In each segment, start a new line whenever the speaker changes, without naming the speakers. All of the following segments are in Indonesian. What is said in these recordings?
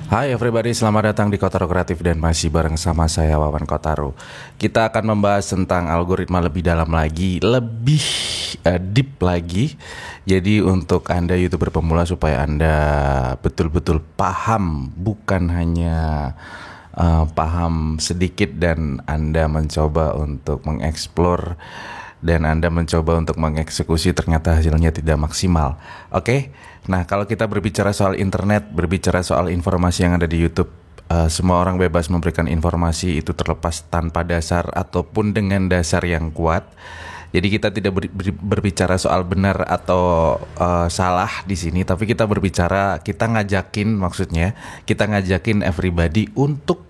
Hai everybody, selamat datang di Kotaro Kreatif dan masih bareng sama saya Wawan Kotaro. Kita akan membahas tentang algoritma lebih dalam lagi, lebih deep lagi. Jadi untuk Anda YouTuber pemula supaya Anda betul-betul paham, bukan hanya paham sedikit dan Anda mencoba untuk mengeksplor dan Anda mencoba untuk mengeksekusi ternyata hasilnya tidak maksimal. Oke? Nah, kalau kita berbicara soal internet, berbicara soal informasi yang ada di YouTube, semua orang bebas memberikan informasi itu terlepas tanpa dasar ataupun dengan dasar yang kuat. Jadi kita tidak berbicara soal benar atau salah di sini, tapi kita berbicara, kita ngajakin everybody untuk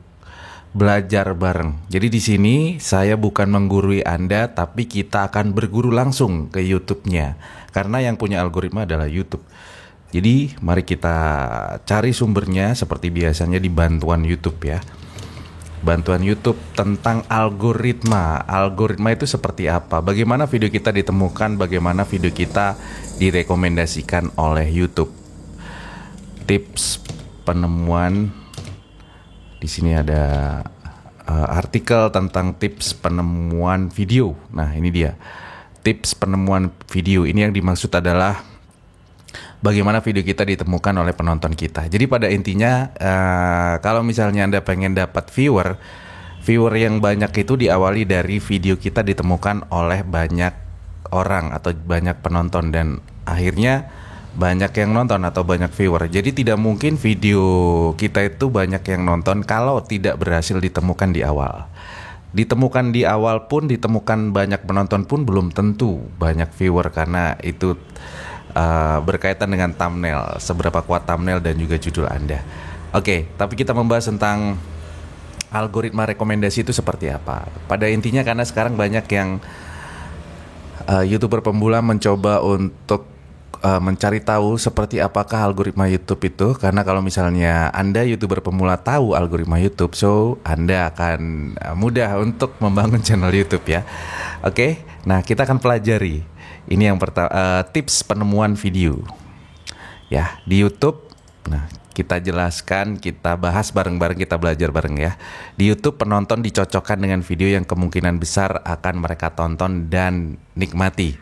belajar bareng. Jadi di sini saya bukan menggurui Anda, tapi kita akan berguru langsung ke YouTube-nya. Karena yang punya algoritma adalah YouTube. Jadi mari kita cari sumbernya seperti biasanya di bantuan YouTube ya. Bantuan YouTube tentang algoritma. Algoritma itu seperti apa? Bagaimana video kita ditemukan? Bagaimana video kita direkomendasikan oleh YouTube? Tips penemuan. Di sini ada artikel tentang tips penemuan video. Nah, ini dia. Tips penemuan video. Ini yang dimaksud adalah bagaimana video kita ditemukan oleh penonton kita. Jadi pada intinya kalau misalnya Anda pengen dapat viewer yang banyak itu diawali dari video kita ditemukan oleh banyak orang atau banyak penonton dan akhirnya banyak yang nonton atau banyak viewer. Jadi tidak mungkin video kita itu banyak yang nonton kalau tidak berhasil ditemukan di awal. Ditemukan di awal pun, ditemukan banyak penonton pun belum tentu banyak viewer karena itu berkaitan dengan thumbnail, seberapa kuat thumbnail dan juga judul Anda. Oke, tapi kita membahas tentang algoritma rekomendasi itu seperti apa. Pada intinya karena sekarang banyak yang YouTuber pemula mencoba untuk mencari tahu seperti apakah algoritma YouTube itu. Karena kalau misalnya Anda YouTuber pemula tahu algoritma YouTube, so Anda akan mudah untuk membangun channel YouTube ya. Oke, nah kita akan pelajari. Ini yang pertama, tips penemuan video ya di YouTube. Nah, kita jelaskan, kita bahas bareng-bareng, kita belajar bareng ya. Di YouTube penonton dicocokkan dengan video yang kemungkinan besar akan mereka tonton dan nikmati.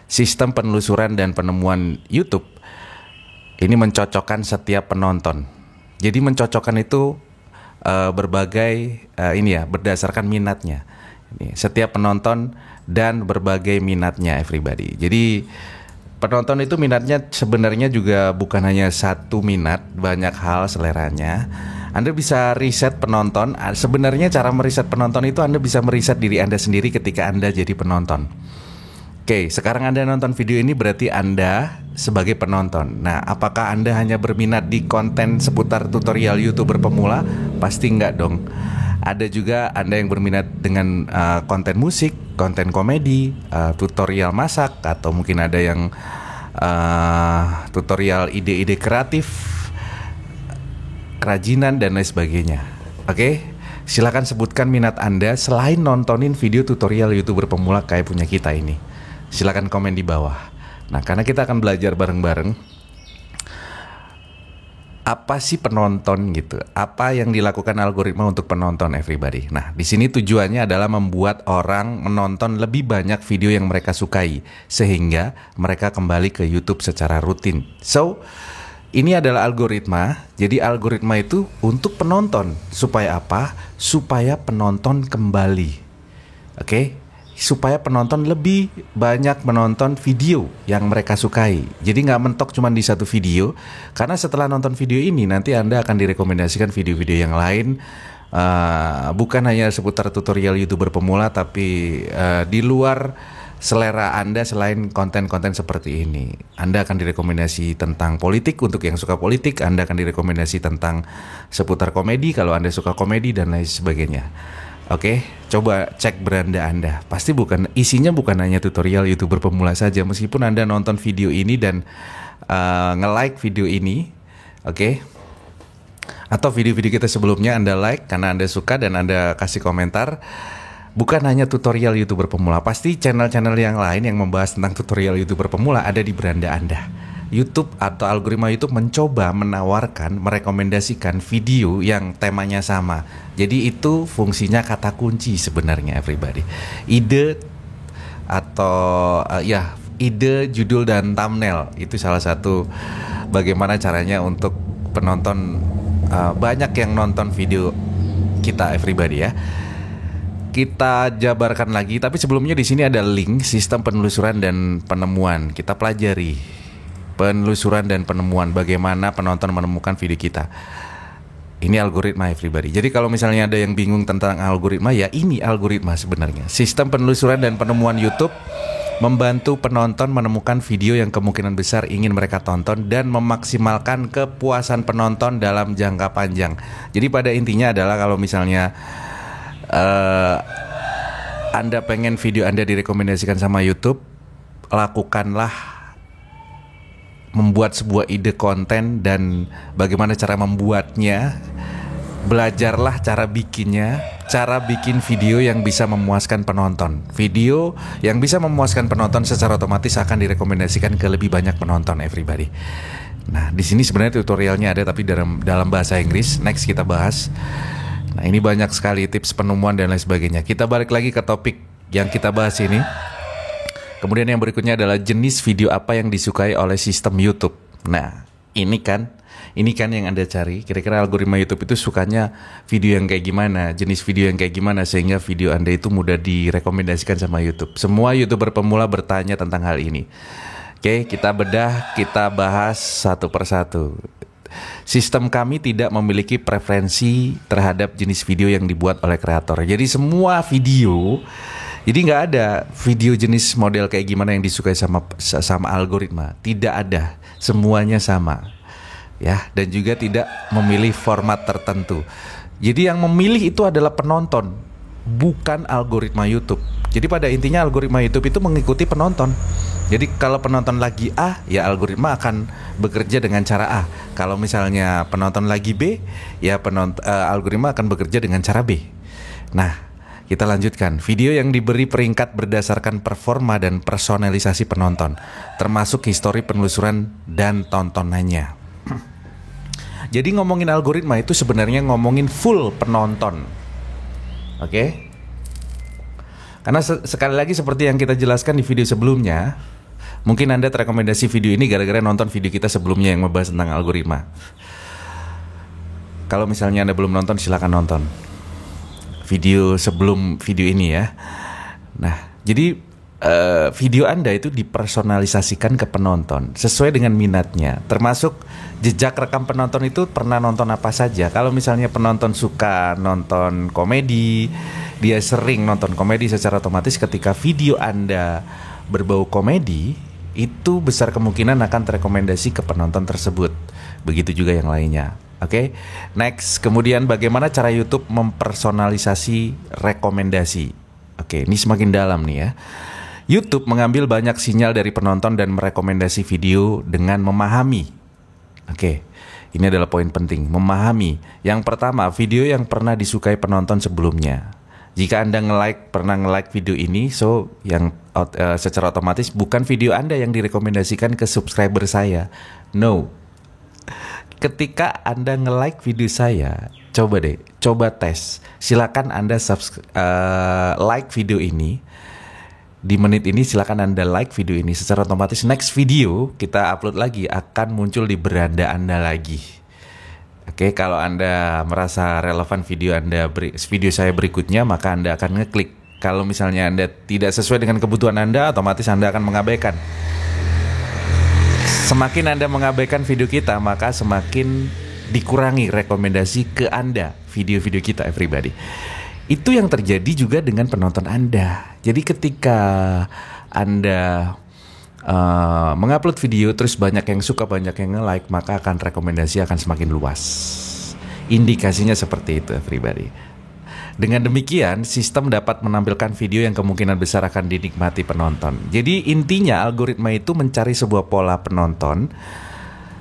Sistem penelusuran dan penemuan YouTube ini mencocokkan setiap penonton. Jadi mencocokkan itu berbagai berdasarkan minatnya. Ini, setiap penonton dan berbagai minatnya everybody. Jadi penonton itu minatnya sebenarnya juga bukan hanya satu minat, banyak hal seleranya. Anda bisa riset penonton. Sebenarnya cara meriset penonton itu Anda bisa meriset diri Anda sendiri ketika Anda jadi penonton. Oke, sekarang Anda nonton video ini berarti Anda sebagai penonton. Nah, apakah Anda hanya berminat di konten seputar tutorial YouTuber pemula? Pasti enggak dong. Ada juga Anda yang berminat dengan konten musik, konten komedi, tutorial masak, atau mungkin ada yang tutorial ide-ide kreatif, kerajinan, dan lain sebagainya. Oke, silakan sebutkan minat Anda selain nontonin video tutorial YouTuber pemula kayak punya kita ini. Silakan komen di bawah. Nah, karena kita akan belajar bareng-bareng apa sih penonton gitu? Apa yang dilakukan algoritma untuk penonton everybody? Nah, di sini tujuannya adalah membuat orang menonton lebih banyak video yang mereka sukai sehingga mereka kembali ke YouTube secara rutin. So, ini adalah algoritma. Jadi algoritma itu untuk penonton. Supaya apa? Supaya penonton kembali. Oke? Supaya penonton lebih banyak menonton video yang mereka sukai. Jadi nggak mentok cuma di satu video. Karena setelah nonton video ini nanti Anda akan direkomendasikan video-video yang lain. Bukan hanya seputar tutorial YouTuber pemula, tapi di luar selera Anda selain konten-konten seperti ini. Anda akan direkomendasi tentang politik untuk yang suka politik. Anda akan direkomendasi tentang seputar komedi kalau Anda suka komedi dan lain sebagainya. Oke, coba cek beranda Anda. Pasti isinya bukan hanya tutorial YouTuber pemula saja. Meskipun Anda nonton video ini dan nge-like video ini, oke, atau video-video kita sebelumnya Anda like karena Anda suka dan Anda kasih komentar. Bukan hanya tutorial YouTuber pemula, pasti channel-channel yang lain yang membahas tentang tutorial YouTuber pemula ada di beranda Anda. YouTube atau algoritma YouTube mencoba menawarkan, merekomendasikan video yang temanya sama. Jadi itu fungsinya kata kunci sebenarnya everybody. Ide atau ide, judul dan thumbnail itu salah satu bagaimana caranya untuk penonton banyak yang nonton video kita everybody ya. Kita jabarkan lagi, tapi sebelumnya di sini ada link sistem penelusuran dan penemuan. Kita pelajari penelusuran dan penemuan, bagaimana penonton menemukan video kita. Ini algoritma everybody. Jadi kalau misalnya ada yang bingung tentang algoritma, ya ini algoritma sebenarnya. Sistem penelusuran dan penemuan YouTube membantu penonton menemukan video yang kemungkinan besar ingin mereka tonton dan memaksimalkan kepuasan penonton dalam jangka panjang. Jadi pada intinya adalah kalau misalnya Anda pengen video Anda direkomendasikan sama YouTube, lakukanlah membuat sebuah ide konten dan bagaimana cara membuatnya. Belajarlah cara bikinnya, cara bikin video yang bisa memuaskan penonton. Video yang bisa memuaskan penonton secara otomatis akan direkomendasikan ke lebih banyak penonton everybody. Nah, di sini sebenarnya tutorialnya ada tapi dalam bahasa Inggris. Next kita bahas. Nah, ini banyak sekali tips penemuan dan lain sebagainya. Kita balik lagi ke topik yang kita bahas ini. Kemudian yang berikutnya adalah jenis video apa yang disukai oleh sistem YouTube. Nah, ini kan yang Anda cari. Kira-kira algoritma YouTube itu sukanya video yang kayak gimana, jenis video yang kayak gimana, sehingga video Anda itu mudah direkomendasikan sama YouTube. Semua YouTuber pemula bertanya tentang hal ini. Oke, kita bedah, kita bahas satu persatu. Sistem kami tidak memiliki preferensi terhadap jenis video yang dibuat oleh kreator. Jadi semua video, jadi nggak ada video jenis model kayak gimana yang disukai sama algoritma. Tidak ada, semuanya sama. Ya, dan juga tidak memilih format tertentu. Jadi yang memilih itu adalah penonton, bukan algoritma YouTube. Jadi pada intinya algoritma YouTube itu mengikuti penonton. Jadi kalau penonton lagi A, ya algoritma akan bekerja dengan cara A. Kalau misalnya penonton lagi B, ya algoritma akan bekerja dengan cara B. Nah, kita lanjutkan. Video yang diberi peringkat berdasarkan performa dan personalisasi penonton, termasuk histori penelusuran dan tontonannya. Jadi ngomongin algoritma itu sebenarnya ngomongin full penonton. Oke? Karena sekali lagi seperti yang kita jelaskan di video sebelumnya, mungkin Anda terekomendasi video ini gara-gara nonton video kita sebelumnya yang membahas tentang algoritma. Kalau misalnya Anda belum nonton, silakan nonton video sebelum video ini ya. Nah, jadi video Anda itu dipersonalisasikan ke penonton sesuai dengan minatnya, termasuk jejak rekam penonton itu pernah nonton apa saja. Kalau misalnya penonton suka nonton komedi, dia sering nonton komedi, secara otomatis ketika video Anda berbau komedi, itu besar kemungkinan akan terekomendasi ke penonton tersebut. Begitu juga yang lainnya. Oke, next. Kemudian bagaimana cara YouTube mempersonalisasi rekomendasi? Oke, ini semakin dalam nih ya. YouTube mengambil banyak sinyal dari penonton dan merekomendasi video dengan memahami. Oke, ini adalah poin penting, memahami. Yang pertama, video yang pernah disukai penonton sebelumnya. Jika Anda pernah nge-like video ini, secara otomatis bukan video Anda yang direkomendasikan ke subscriber saya. No. Ketika Anda nge-like video saya, coba tes. Silakan Anda like video ini. Di menit ini silakan Anda like video ini. Secara otomatis next video kita upload lagi akan muncul di beranda Anda lagi. Oke, kalau Anda merasa relevan video saya berikutnya, maka Anda akan ngeklik. Kalau misalnya Anda tidak sesuai dengan kebutuhan Anda, otomatis Anda akan mengabaikan. Semakin Anda mengabaikan video kita, maka semakin dikurangi rekomendasi ke Anda video-video kita everybody. Itu yang terjadi juga dengan penonton Anda. Jadi ketika Anda mengupload video terus banyak yang suka, banyak yang nge-like, maka akan rekomendasi akan semakin luas. Indikasinya seperti itu everybody. Dengan demikian, sistem dapat menampilkan video yang kemungkinan besar akan dinikmati penonton. Jadi intinya algoritma itu mencari sebuah pola penonton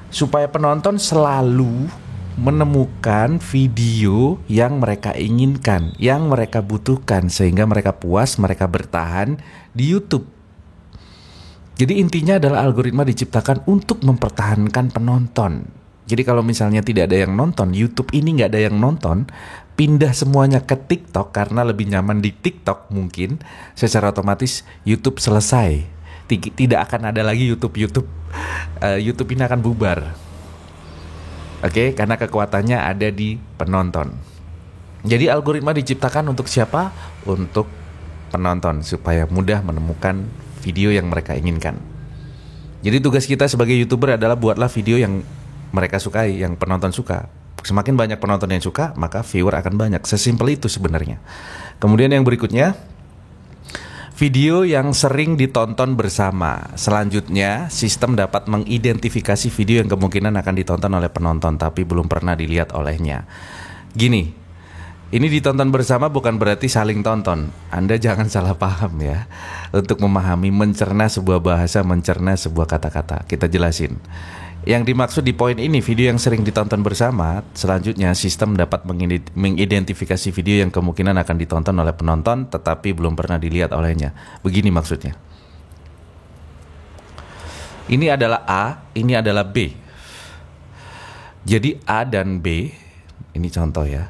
supaya penonton selalu menemukan video yang mereka inginkan, yang mereka butuhkan, sehingga mereka puas, mereka bertahan di YouTube. Jadi intinya adalah algoritma diciptakan untuk mempertahankan penonton. Jadi kalau misalnya tidak ada yang nonton, YouTube ini nggak ada yang nonton, pindah semuanya ke TikTok karena lebih nyaman di TikTok mungkin, secara otomatis YouTube selesai. Tidak akan ada lagi YouTube ini akan bubar. Oke, karena kekuatannya ada di penonton. Jadi algoritma diciptakan untuk siapa? Untuk penonton, supaya mudah menemukan video yang mereka inginkan. Jadi tugas kita sebagai YouTuber adalah buatlah video yang mereka sukai, yang penonton suka. Semakin banyak penonton yang suka, maka viewer akan banyak. Sesimpel itu sebenarnya. Kemudian yang berikutnya, video yang sering ditonton bersama. Selanjutnya, sistem dapat mengidentifikasi video yang kemungkinan akan ditonton oleh penonton tapi belum pernah dilihat olehnya. Gini, ini ditonton bersama bukan berarti saling tonton. Anda jangan salah paham ya. Untuk memahami, mencerna sebuah bahasa, mencerna sebuah kata-kata. Kita jelasin. Yang dimaksud di poin ini, video yang sering ditonton bersama. Selanjutnya, sistem dapat mengidentifikasi video yang kemungkinan akan ditonton oleh penonton tetapi belum pernah dilihat olehnya. Begini maksudnya. Ini adalah A, ini adalah B. Jadi A dan B, ini contoh ya.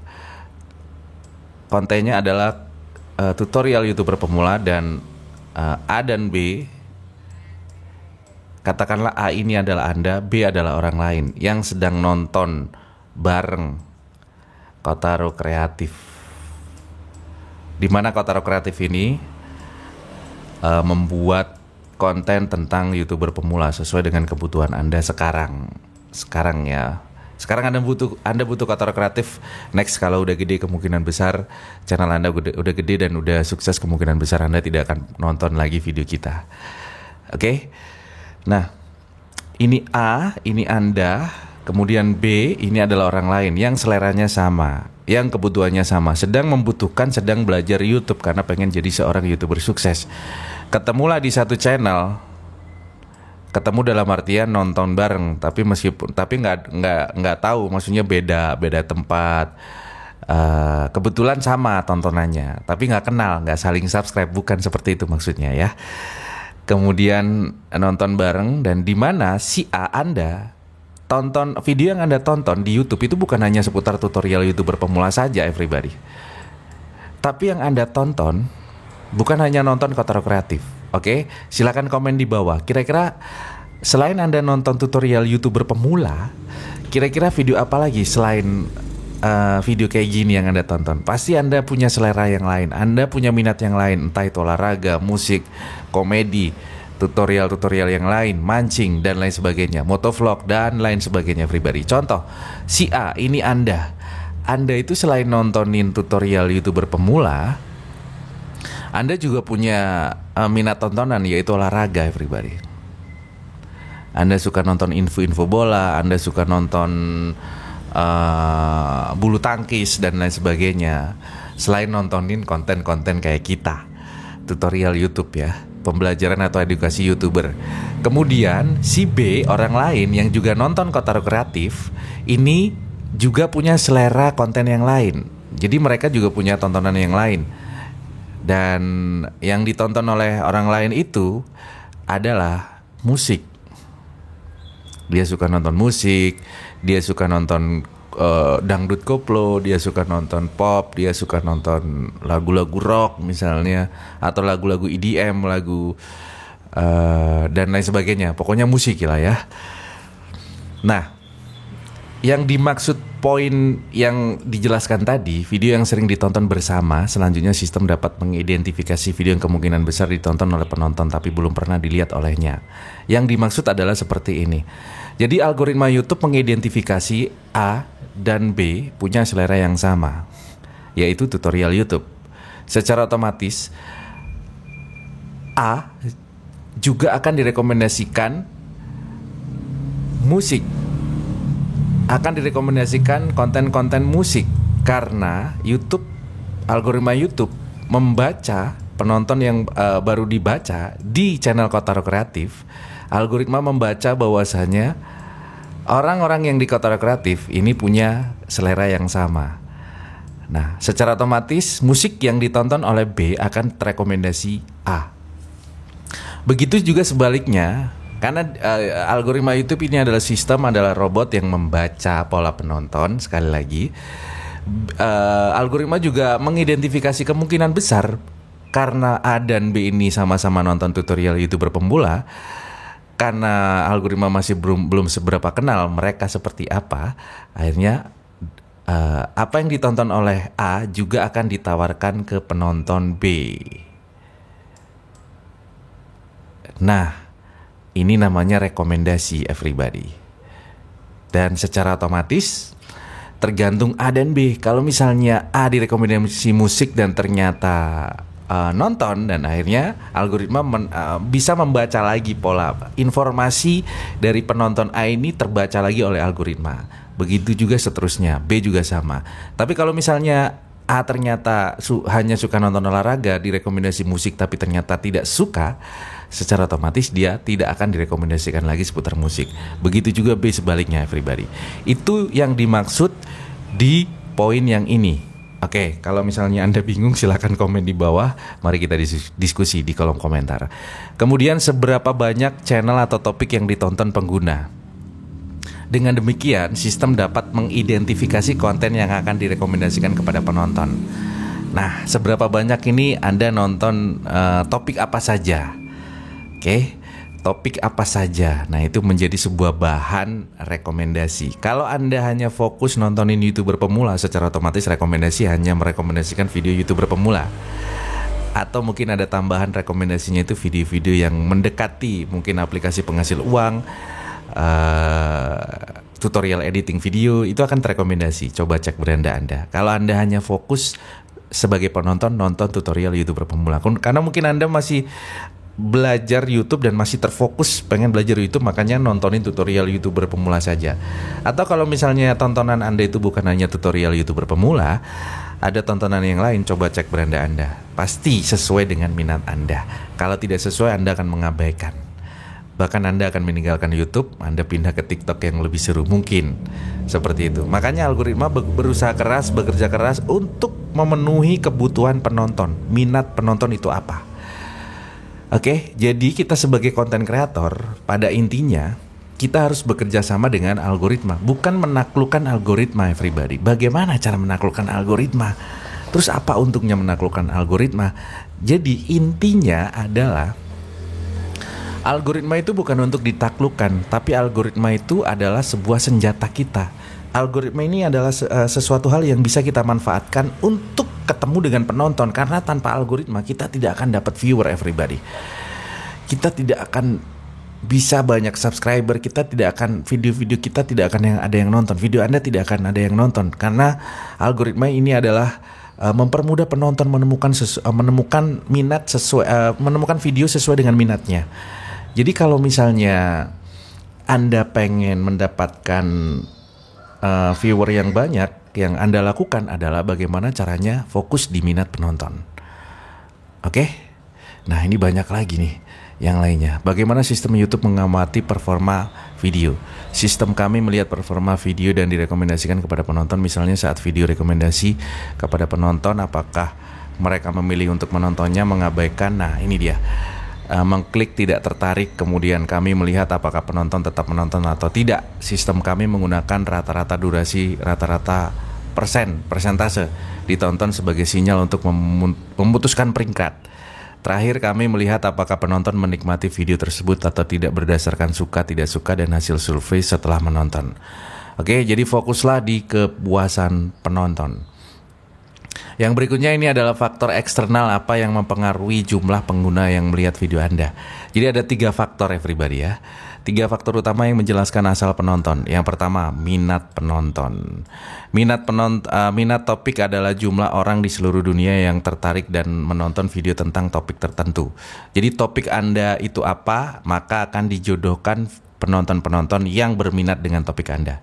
Kontennya adalah tutorial YouTuber pemula, dan A dan B, katakanlah A ini adalah Anda, B adalah orang lain yang sedang nonton bareng Kotaro Kreatif. Di mana Kotaro Kreatif ini membuat konten tentang YouTuber pemula sesuai dengan kebutuhan Anda sekarang ya. Sekarang Anda butuh Kotaro Kreatif. Next, kalau udah gede, kemungkinan besar channel Anda udah gede dan udah sukses, kemungkinan besar Anda tidak akan nonton lagi video kita. Oke? Nah, ini A, ini Anda. Kemudian B, ini adalah orang lain yang seleranya sama, yang kebutuhannya sama, sedang belajar YouTube karena pengen jadi seorang YouTuber sukses. Ketemulah di satu channel. Ketemu dalam artian nonton bareng, tapi nggak tahu, maksudnya beda tempat. Kebetulan sama tontonannya, tapi nggak kenal, nggak saling subscribe, bukan seperti itu maksudnya ya. Kemudian nonton bareng, dan di mana si A Anda tonton video yang Anda tonton di YouTube itu bukan hanya seputar tutorial YouTuber pemula saja, everybody. Tapi yang Anda tonton bukan hanya nonton Kotaro Kreatif. Oke, silakan komen di bawah. Kira-kira selain Anda nonton tutorial YouTuber pemula, kira-kira video apa lagi selain video kayak gini yang Anda tonton? Pasti Anda punya selera yang lain, Anda punya minat yang lain, entah itu olahraga, musik, komedi, tutorial-tutorial yang lain, mancing dan lain sebagainya, motovlog dan lain sebagainya, everybody. Contoh, si A ini Anda itu selain nontonin tutorial YouTuber pemula, Anda juga punya minat tontonan, yaitu olahraga, everybody. Anda suka nonton info-info bola, Anda suka nonton bulu tangkis dan lain sebagainya. Selain nontonin konten-konten kayak kita, tutorial YouTube ya, pembelajaran atau edukasi YouTuber. Kemudian si B, orang lain yang juga nonton Kotaro Kreatif, ini juga punya selera konten yang lain. Jadi mereka juga punya tontonan yang lain. Dan yang ditonton oleh orang lain itu adalah musik. Dia suka nonton musik, dia suka nonton dangdut koplo, dia suka nonton pop, dia suka nonton lagu-lagu rock misalnya, atau lagu-lagu EDM, dan lain sebagainya. Pokoknya musik lah ya. Nah, yang dimaksud poin yang dijelaskan tadi, video yang sering ditonton bersama, selanjutnya sistem dapat mengidentifikasi video yang kemungkinan besar ditonton oleh penonton tapi belum pernah dilihat olehnya. Yang dimaksud adalah seperti ini. Jadi algoritma YouTube mengidentifikasi A dan B punya selera yang sama, yaitu tutorial YouTube. Secara otomatis A juga akan direkomendasikan musik, akan direkomendasikan konten-konten musik, karena algoritma YouTube membaca penonton yang baru dibaca di channel Kotaro Kreatif. Algoritma membaca bahwasanya orang-orang yang di Kotaro Kreatif ini punya selera yang sama. Nah, secara otomatis musik yang ditonton oleh B akan terekomendasi A. Begitu juga sebaliknya, karena algoritma YouTube ini adalah sistem, adalah robot yang membaca pola penonton. Sekali lagi, algoritma juga mengidentifikasi kemungkinan besar karena A dan B ini sama-sama nonton tutorial YouTuber pemula. Karena algoritma masih belum seberapa kenal mereka seperti apa, akhirnya apa yang ditonton oleh A juga akan ditawarkan ke penonton B. Nah, ini namanya rekomendasi, everybody. Dan secara otomatis tergantung A dan B. Kalau misalnya A direkomendasi musik dan ternyata nonton, dan akhirnya algoritma bisa membaca lagi pola informasi dari penonton A ini terbaca lagi oleh algoritma. Begitu juga seterusnya, B juga sama. Tapi kalau misalnya A ternyata hanya suka nonton olahraga, direkomendasi musik tapi ternyata tidak suka, secara otomatis dia tidak akan direkomendasikan lagi seputar musik. Begitu juga B sebaliknya, everybody. Itu yang dimaksud di poin yang ini. Oke, kalau misalnya Anda bingung silahkan komen di bawah. Mari kita diskusi di kolom komentar. Kemudian seberapa banyak channel atau topik yang ditonton pengguna. Dengan demikian, sistem dapat mengidentifikasi konten yang akan direkomendasikan kepada penonton. Nah, seberapa banyak ini Anda nonton topik apa saja? Oke, topik apa saja. Nah, itu menjadi sebuah bahan rekomendasi. Kalau Anda hanya fokus nontonin YouTuber pemula, secara otomatis rekomendasi hanya merekomendasikan video YouTuber pemula. Atau mungkin ada tambahan rekomendasinya itu video-video yang mendekati mungkin aplikasi penghasil uang, tutorial editing video, itu akan terekomendasi. Coba cek beranda Anda. Kalau Anda hanya fokus sebagai penonton, nonton tutorial YouTuber pemula, karena mungkin Anda masih belajar YouTube dan masih terfokus pengen belajar YouTube, makanya nontonin tutorial YouTuber pemula saja. Atau kalau misalnya tontonan Anda itu bukan hanya tutorial YouTuber pemula, ada tontonan yang lain, coba cek beranda Anda. Pasti sesuai dengan minat Anda. Kalau tidak sesuai, Anda akan mengabaikan. Bahkan Anda akan meninggalkan YouTube, Anda pindah ke TikTok yang lebih seru mungkin. Seperti itu. Makanya algoritma bekerja keras untuk memenuhi kebutuhan penonton. Minat penonton itu apa? Oke, jadi kita sebagai konten kreator, pada intinya kita harus bekerja sama dengan algoritma, bukan menaklukkan algoritma, everybody. Bagaimana cara menaklukkan algoritma? Terus apa untungnya menaklukkan algoritma? Jadi intinya adalah algoritma itu bukan untuk ditaklukkan, tapi algoritma itu adalah sebuah senjata kita. Algoritma ini adalah sesuatu hal yang bisa kita manfaatkan untuk ketemu dengan penonton. Karena tanpa algoritma kita tidak akan dapat viewer, everybody. Kita tidak akan bisa banyak subscriber, kita tidak akan, video-video kita tidak akan ada yang nonton, video Anda tidak akan ada yang nonton. Karena algoritma ini adalah mempermudah penonton menemukan minat sesuai, menemukan video sesuai dengan minatnya. Jadi kalau misalnya Anda pengen mendapatkan viewer yang banyak, yang Anda lakukan adalah bagaimana caranya fokus di minat penonton. Oke? Nah, ini banyak lagi nih yang lainnya. Bagaimana sistem YouTube mengamati performa video? Sistem kami melihat performa video dan direkomendasikan kepada penonton. Misalnya saat video rekomendasi kepada penonton, apakah mereka memilih untuk menontonnya, mengabaikan. Nah, ini dia. Mengklik tidak tertarik, kemudian kami melihat apakah penonton tetap menonton atau tidak. Sistem kami menggunakan rata-rata durasi, rata-rata persentase ditonton sebagai sinyal untuk memutuskan peringkat. Terakhir kami melihat apakah penonton menikmati video tersebut atau tidak berdasarkan suka, tidak suka, dan hasil survei setelah menonton. Oke, jadi fokuslah di kepuasan penonton. Yang berikutnya ini adalah faktor eksternal, apa yang mempengaruhi jumlah pengguna yang melihat video Anda. Jadi ada 3 faktor, everybody ya. 3 faktor utama yang menjelaskan asal penonton. Yang pertama, minat penonton. Minat topik adalah jumlah orang di seluruh dunia yang tertarik dan menonton video tentang topik tertentu. Jadi topik Anda itu apa, maka akan dijodohkan penonton-penonton yang berminat dengan topik Anda.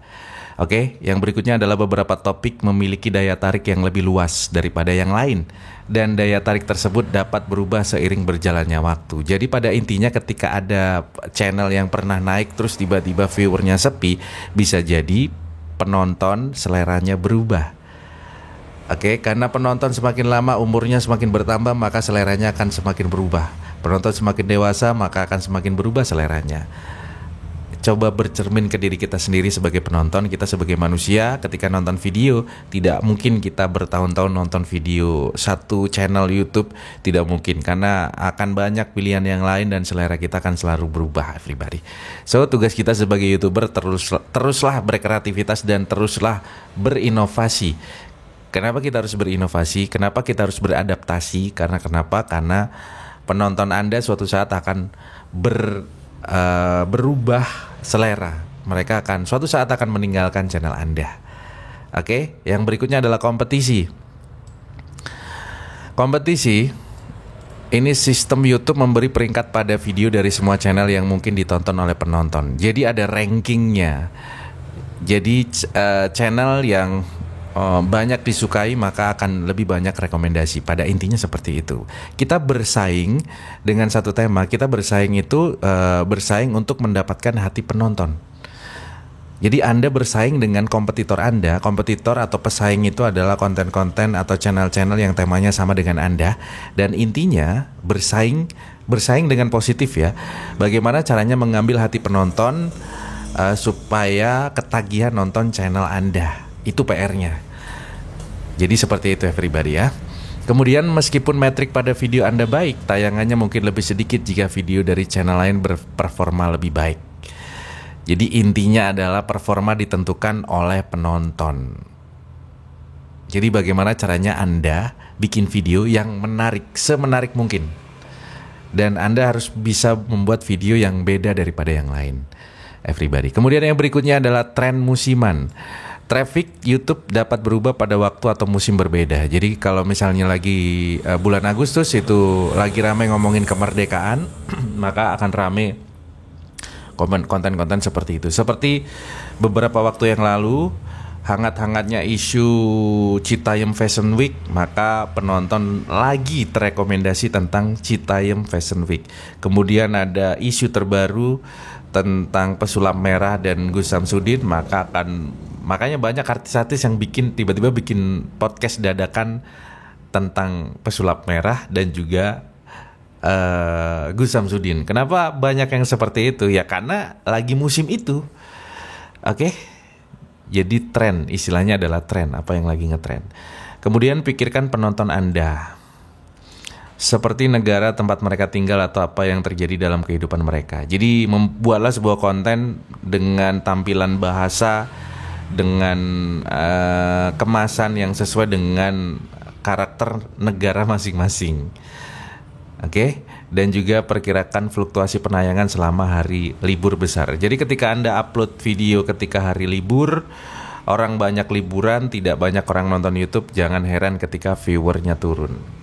Oke, yang berikutnya adalah beberapa topik memiliki daya tarik yang lebih luas daripada yang lain, dan daya tarik tersebut dapat berubah seiring berjalannya waktu. Jadi pada intinya ketika ada channel yang pernah naik terus tiba-tiba viewernya sepi, bisa jadi penonton seleranya berubah. Oke, karena penonton semakin lama umurnya semakin bertambah, maka seleranya akan semakin berubah. Penonton semakin dewasa, maka akan semakin berubah seleranya. Coba bercermin ke diri kita sendiri sebagai penonton. Kita sebagai manusia ketika nonton video, tidak mungkin kita bertahun-tahun nonton video satu channel YouTube. Tidak mungkin, karena akan banyak pilihan yang lain dan selera kita akan selalu berubah, everybody. So, tugas kita sebagai YouTuber teruslah berkreativitas dan teruslah berinovasi. Kenapa kita harus berinovasi? Kenapa kita harus beradaptasi? Karena penonton Anda suatu saat akan berubah selera. Mereka akan suatu saat akan meninggalkan channel Anda. Oke, yang berikutnya adalah kompetisi. Kompetisi ini sistem YouTube memberi peringkat pada video dari semua channel yang mungkin ditonton oleh penonton. Jadi ada rankingnya. Jadi channel yang banyak disukai maka akan lebih banyak rekomendasi. Pada intinya seperti itu. Kita bersaing dengan satu tema. Kita bersaing itu bersaing untuk mendapatkan hati penonton. Jadi Anda bersaing dengan kompetitor Anda. Kompetitor atau pesaing itu adalah konten-konten atau channel-channel yang temanya sama dengan Anda. Dan intinya bersaing dengan positif ya. Bagaimana caranya mengambil hati penonton supaya ketagihan nonton channel Anda. Itu PR-nya. Jadi seperti itu, everybody ya. Kemudian meskipun metrik pada video Anda baik, tayangannya mungkin lebih sedikit jika video dari channel lain berperforma lebih baik. Jadi intinya adalah performa ditentukan oleh penonton. Jadi bagaimana caranya Anda bikin video yang menarik, semenarik mungkin. Dan Anda harus bisa membuat video yang beda daripada yang lain, everybody. Kemudian yang berikutnya adalah tren musiman. Traffic YouTube dapat berubah pada waktu atau musim berbeda. Jadi kalau misalnya lagi bulan Agustus itu lagi ramai ngomongin kemerdekaan, maka akan ramai konten-konten seperti itu. Seperti beberapa waktu yang lalu, hangat-hangatnya isu Citayam Fashion Week, maka penonton lagi terekomendasi tentang Citayam Fashion Week. Kemudian ada isu terbaru tentang pesulap merah dan Gus Samsudin, makanya banyak artis-artis yang tiba-tiba bikin podcast dadakan tentang pesulap merah dan juga Gus Samsudin. Kenapa banyak yang seperti itu? Ya karena lagi musim itu. Oke. Jadi tren, istilahnya adalah tren, apa yang lagi ngetren. Kemudian pikirkan penonton Anda. Seperti negara tempat mereka tinggal atau apa yang terjadi dalam kehidupan mereka. Jadi membuatlah sebuah konten dengan tampilan bahasa, dengan kemasan yang sesuai dengan karakter negara masing-masing. Oke, dan juga perkirakan fluktuasi penayangan selama hari libur besar. Jadi ketika Anda upload video ketika hari libur, orang banyak liburan, tidak banyak orang nonton YouTube, jangan heran ketika viewernya turun.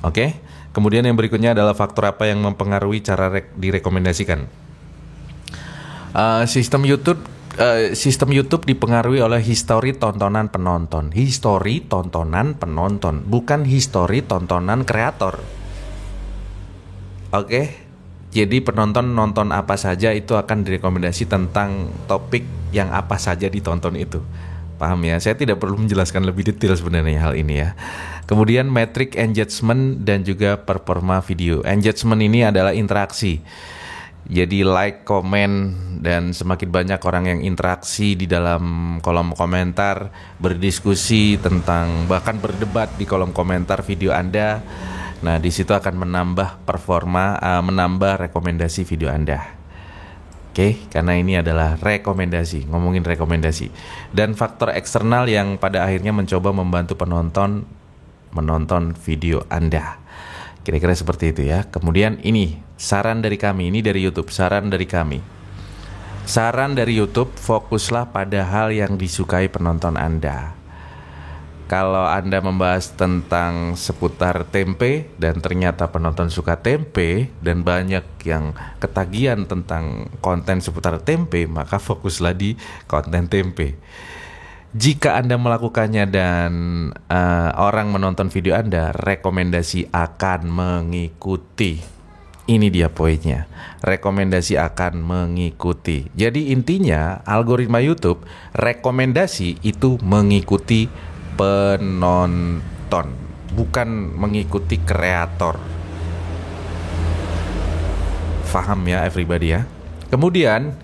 Oke, kemudian yang berikutnya adalah faktor apa yang mempengaruhi cara direkomendasikan. Sistem YouTube dipengaruhi oleh histori tontonan penonton. Histori tontonan penonton, bukan histori tontonan kreator. Oke, jadi penonton nonton apa saja itu akan direkomendasi tentang topik yang apa saja ditonton itu. Paham ya? Saya tidak perlu menjelaskan lebih detail sebenarnya hal ini ya. Kemudian metrik engagement dan juga performa video. Engagement ini adalah interaksi. Jadi like, komen, dan semakin banyak orang yang interaksi di dalam kolom komentar, berdiskusi tentang, bahkan berdebat di kolom komentar video Anda. Nah, di situ akan menambah performa, menambah rekomendasi video Anda. Oke, karena ini adalah rekomendasi, ngomongin rekomendasi. Dan faktor eksternal yang pada akhirnya mencoba membantu penonton menonton video Anda. Kira-kira seperti itu ya. Kemudian ini saran dari kami, ini dari YouTube, saran dari kami. Saran dari YouTube, fokuslah pada hal yang disukai penonton Anda. Kalau Anda membahas tentang seputar tempe dan ternyata penonton suka tempe dan banyak yang ketagihan tentang konten seputar tempe, maka fokuslah di konten tempe. Jika Anda melakukannya dan orang menonton video Anda, rekomendasi akan mengikuti. Ini dia poinnya, rekomendasi akan mengikuti. Jadi intinya algoritma YouTube, rekomendasi itu mengikuti penonton. bukan mengikuti kreator. Faham ya everybody ya? Kemudian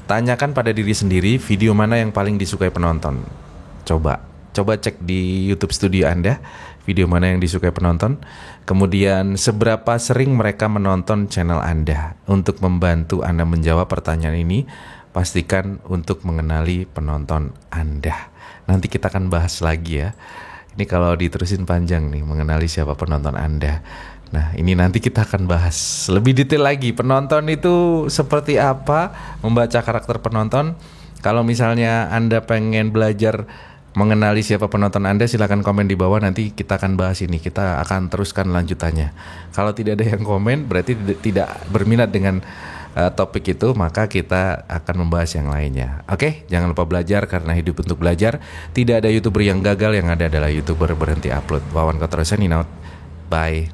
tanyakan pada diri sendiri video mana yang paling disukai penonton. Coba cek di YouTube Studio Anda video mana yang disukai penonton. Kemudian seberapa sering mereka menonton channel Anda. Untuk membantu Anda menjawab pertanyaan ini, pastikan untuk mengenali penonton Anda. Nanti kita akan bahas lagi ya. Ini kalau diterusin panjang nih, mengenali siapa penonton Anda. Nah, ini nanti kita akan bahas lebih detail lagi. Penonton itu seperti apa, membaca karakter penonton. Kalau misalnya Anda pengen belajar mengenali siapa penonton Anda, silakan komen di bawah, nanti kita akan bahas ini. Kita akan teruskan lanjutannya. Kalau tidak ada yang komen, berarti tidak berminat dengan topik itu, maka kita akan membahas yang lainnya. Oke, jangan lupa belajar karena hidup untuk belajar. Tidak ada YouTuber yang gagal, yang ada adalah YouTuber berhenti upload. Wawan Kotrosen, out. Bye.